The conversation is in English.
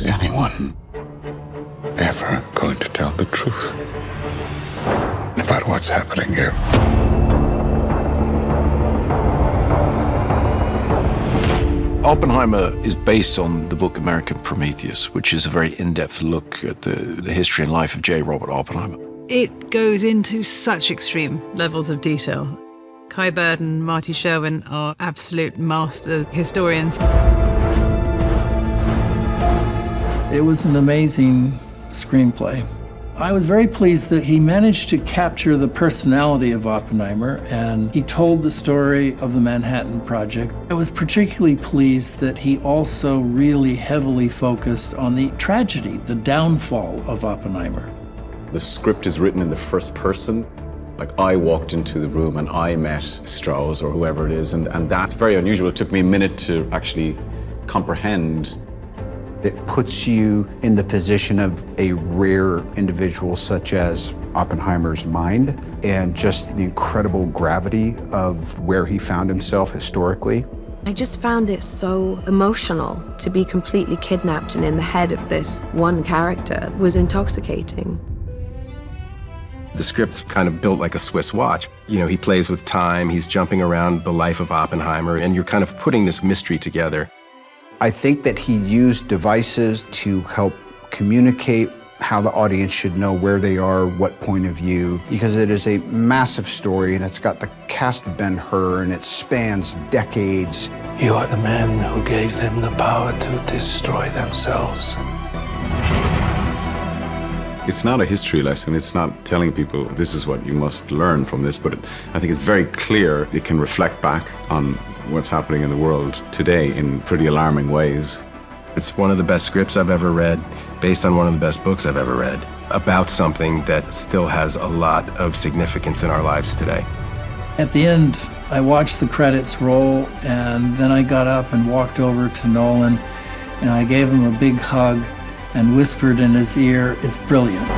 Is anyone ever going to tell the truth about what's happening here? Oppenheimer is based on the book American Prometheus, which is a very in-depth look at the history and life of J. Robert Oppenheimer. It goes into such extreme levels of detail. Kai Bird and Marty Sherwin are absolute master historians. It was an amazing screenplay. I was very pleased that he managed to capture the personality of Oppenheimer, and he told the story of the Manhattan Project. I was particularly pleased that he also really heavily focused on the tragedy, the downfall of Oppenheimer. The script is written in the first person. Like, I walked into the room and I met Strauss or whoever it is, and that's very unusual. It took me a minute to actually comprehend. It puts you in the position of a rare individual such as Oppenheimer's mind, and just the incredible gravity of where he found himself historically. I just found it so emotional to be completely kidnapped and in the head of this one character was intoxicating. The script's kind of built like a Swiss watch. You know, he plays with time, he's jumping around the life of Oppenheimer, and you're kind of putting this mystery together. I think that he used devices to help communicate how the audience should know where they are, what point of view, because it is a massive story and it's got the cast of Ben-Hur and it spans decades. You are the man who gave them the power to destroy themselves. It's not a history lesson. It's not telling people this is what you must learn from this, but I think it's very clear. It can reflect back on what's happening in the world today in pretty alarming ways. It's one of the best scripts I've ever read, based on one of the best books I've ever read, about something that still has a lot of significance in our lives today. At the end, I watched the credits roll, and then I got up and walked over to Nolan, and I gave him a big hug and whispered in his ear, "It's brilliant."